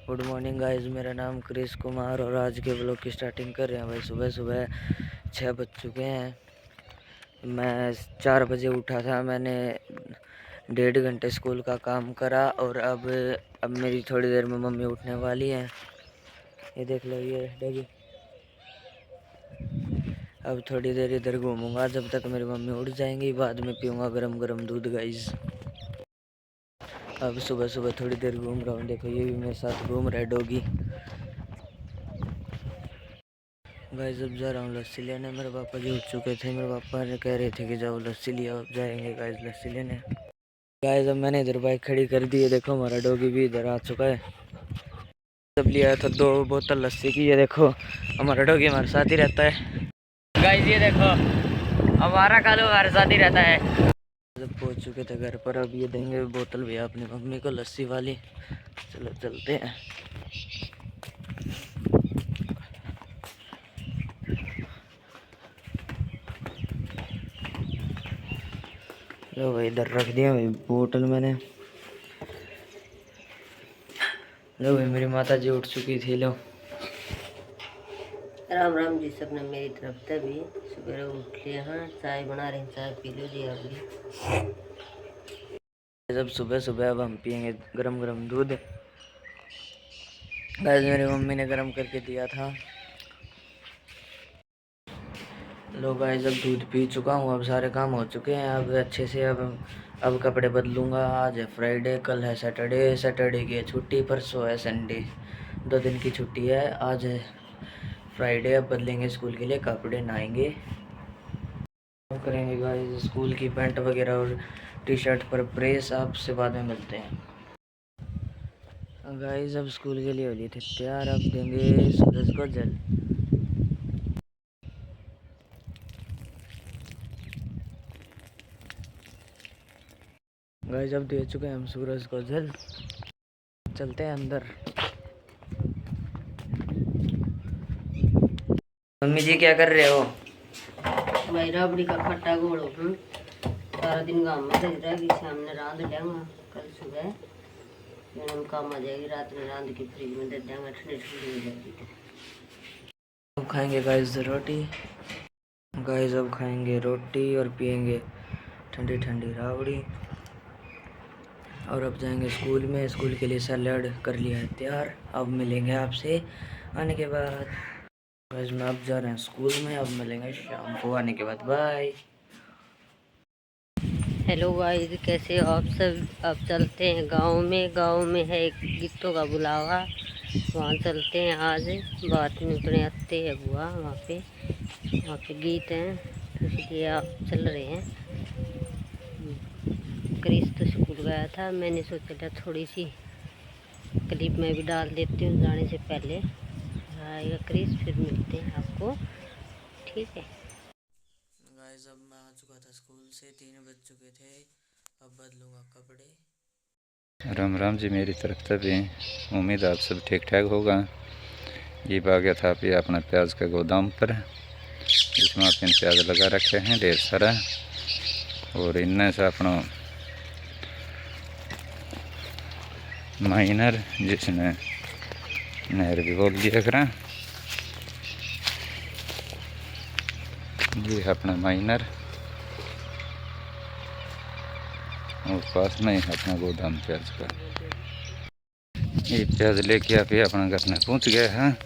Good morning guys, मेरा नाम Chris Kumar और आज के ब्लॉग की स्टार्टिंग कर रहे हैं। भाई सुबह सुबह 6 बज चुके हैं। मैं 4 बजे उठा था। मैंने 1.5 घंटे स्कूल का काम करा और अब मेरी थोड़ी देर में मम्मी उठने वाली है। ये देख लो, ये डगी। अब थोड़ी देर इधर घूमूंगा जब तक मेरी मम्मी उठ जाएंगी। बाद में पीऊँगा गरम गरम दूध गाइस। अब सुबह सुबह थोड़ी देर घूम रहा हूँ। देखो, ये भी मेरे साथ घूम रहा है डॉगी। गाइस अब जा रहा हूँ लस्सी लेने। मेरे पापा जी उठ चुके थे। मेरे पापा ने कह रहे थे कि जाओ लस्सी लिया। अब जाएंगे गाइस लस्सी लेने। गाइस अब मैंने इधर बाइक खड़ी कर दी है। देखो हमारा डॉगी भी इधर आ चुका है। सब लिया था 2 बोतल लस्सी की। ये देखो हमारा डॉगी हमारे साथ ही रहता है। गाइस ये देखो हमारा कालू हमारे साथ ही रहता है। जब पहुँच चुके थे घर पर। अब ये देंगे बोतल भैया अपनी मम्मी को लस्सी वाली। चलो चलते हैं। लो भाई इधर रख दिया भाई बोतल मैंने। लो भाई मेरी माता जी उठ चुकी थी। लो राम राम जी सबने मेरी तरफ से भी सुबह उठ लिया। हाँ चाय बना रहे हैं, चाय पी लो जी आप भी। जब सुबह सुबह अब हम पियेंगे गरम गरम दूध। गाइस मेरी मम्मी ने गरम करके दिया था। लो गाइस अब दूध पी चुका हूँ। अब सारे काम हो चुके हैं। अब अच्छे से अब कपड़े बदलूंगा। आज है फ्राइडे, कल है सैटरडे। सैटरडे की है छुट्टी, परसों है संडे। 2 दिन की छुट्टी है। आज है फ्राइडे। अब बदलेंगे स्कूल के लिए कपड़े, नहाएंगे, करेंगे गाइस स्कूल की पैंट वगैरह और टी शर्ट पर प्रेस। आपसे बाद में मिलते हैं गाइस। अब स्कूल के लिए हो लिए थे तैयार। अब देंगे सूरज को जल। गाइस अब दे चुके हैं हम सूरज को जल। चलते हैं अंदर। मम्मी जी क्या कर रहे हो? भाई रबड़ी का खट्टा घोड़ो। सारा दिन गाँव में रह रहेगी, सामने रांध लेंगे। कल सुबह मैडम काम आ जाएगी, रात में रांध के फ्रिज में दे देंगे, ठंडी ठंडी हो जाएगी। अब खाएंगे गाइस रोटी। गाइस अब खाएंगे रोटी और पियेंगे ठंडी ठंडी राबड़ी। और अब जाएंगे स्कूल में। स्कूल के लिए सैलड कर लिया है तैयार। अब मिलेंगे आपसे आने के बाद। गाइस मैं अब जा रहे हैं स्कूल में। अब मिलेंगे शाम को आने के बाद। बाय। हेलो गाइस, कैसे हो आप सब? अब चलते हैं गांव में। गांव में है एक गीतों का बुलावा, वहाँ चलते हैं आज। बात में अपने अत्ते है बुआ, वहाँ पे गीत हैं, तो इसलिए आप चल रहे हैं। क्रिस तो स्कूल गया था। मैंने सोचा थोड़ी सी क्लिप में भी डाल देती हूँ जाने से पहले। आएगा क्रिस, फिर मिलते हैं आपको, ठीक है। गाइस अब मैं आ चुका था स्कूल से। 3 बज चुके थे। अब बदलूंगा कपड़े। राम राम जी मेरी तरफ से भी। उम्मीद आप सब ठीक ठाक होगा। ये बागया था आप अपना प्याज का गोदाम पर। इसमें आपने प्याज लगा रखे हैं ढेर सारा। और इनमें से अपना माइनर, जिसने नहर भी बोल दिया करा, ये अपना माइनर। और पास में ही अपना गोदाम प्याज का। ये प्याज लेके आप अपना घर में पहुँच गए हैं।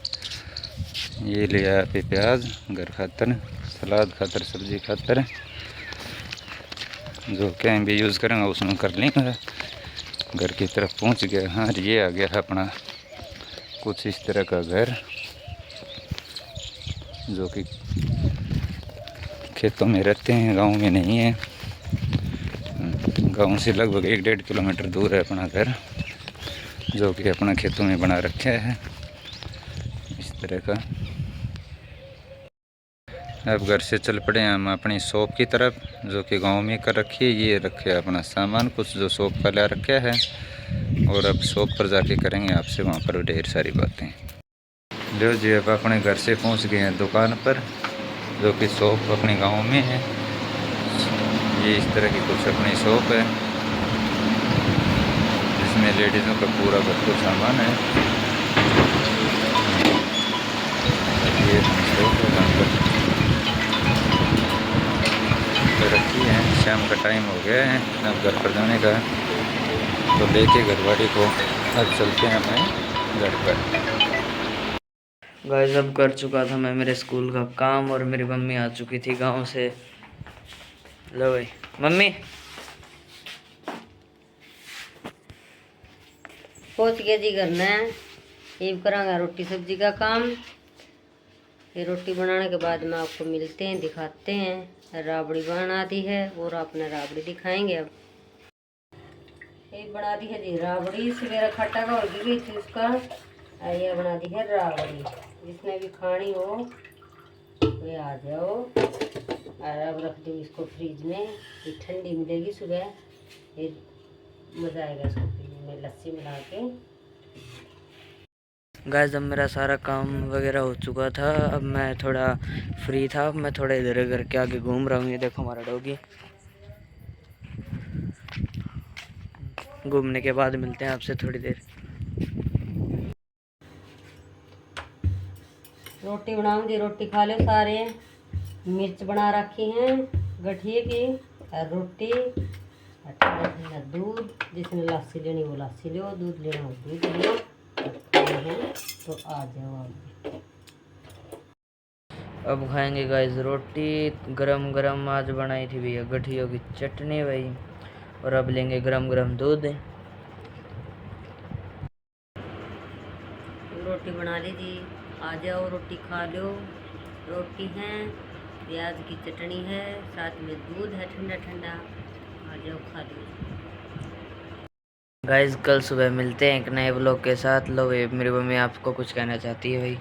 ये लिया आप प्याज घर खातर, सलाद खातर, सब्जी खातर, जो कहीं भी यूज़ करेंगे उसमें कर लेंगे। घर की तरफ पहुंच गए। हाँ ये आ गया अपना कुछ इस तरह का घर, जो कि खेतों में रहते हैं, गांव में नहीं है। गांव से लगभग 1-1.5 किलोमीटर दूर है अपना घर, जो कि अपना खेतों में बना रखा है इस तरह का। अब घर से चल पड़े हम अपनी शॉप की तरफ, जो कि गांव में कर रखी है। ये रखे अपना सामान कुछ जो शॉप का ला रखा है। और अब शॉप पर जाके करेंगे आपसे वहाँ पर ढेर सारी बातें। लो जी अब अपने घर से पहुँच गए हैं दुकान पर, जो कि शॉप अपने गांव में है। ये इस तरह की कुछ अपनी शॉप है, जिसमें लेडीज़ों का पूरा भरपूर सामान है। ये सोप है वहाँ पर तो रखी है। शाम का टाइम हो गया है, अब घर पर जाने का, तो लेके घरवाली को अब चलते हैं अपने घर पर। गाइस अब कर चुका था मैं मेरे स्कूल का काम और मेरी मम्मी आ चुकी थी गांव से। लो भाई मम्मी। पहुँच गया जी करना है, ये करांगा रोटी सब्जी का काम। फिर रोटी बनाने के बाद में आपको मिलते हैं, दिखाते हैं। राबड़ी बना दी है और अपने राबड़ी दिखाएंगे। अब ये बना दी है जी राबड़ी, सवेरा खट्टा का और गई थी उसका। ये बना दी है राबड़ी, जिसने भी खानी हो वे आ जाओ। और अब रख दूँ इसको फ्रिज में, ये ठंडी मिलेगी सुबह, ये मज़ा आएगा इसको पीने में लस्सी मिला के। गाइस अब मेरा सारा काम वगैरह हो चुका था, अब मैं थोड़ा फ्री था, अब मैं थोड़ा इधर उधर के आगे घूम रहा हूँ। ये देखो हमारा डॉगी। घूमने के बाद मिलते हैं आपसे थोड़ी देर। रोटी बनाऊंगी, रोटी खा लो सारे। मिर्च बना रखी हैं गठिए की, और रोटी और ठंडा ठंडा दूध। जिसने लस्सी लेनी वो लस्सी लो, दूध लेना हो दूध लो। तो आ जाओ आप। अब खाएंगे गाइस रोटी गरम गरम, आज बनाई थी भैया गठियों की चटनी भाई। और अब लेंगे गरम गरम दूध। रोटी बना ली जी, आ जाओ रोटी खा लो। रोटी है, प्याज की चटनी है, साथ में दूध है ठंडा ठंडा। आ जाओ खा लो। गाइस कल सुबह मिलते हैं एक नए ब्लॉग के साथ। लो भाई मेरी मम्मी आपको कुछ कहना चाहती है भाई।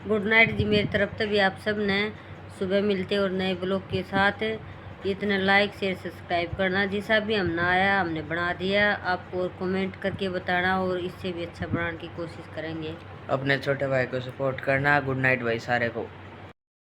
गुड नाइट जी मेरी तरफ से भी। आप सब ने सुबह मिलते और नए ब्लॉग के साथ। इतना लाइक शेयर सब्सक्राइब करना, जैसा भी हमने आया हमने बना दिया। आप और कमेंट करके बताना, और इससे भी अच्छा बनाने की कोशिश करेंगे। अपने छोटे भाई को सपोर्ट करना। गुड नाइट भाई सारे को।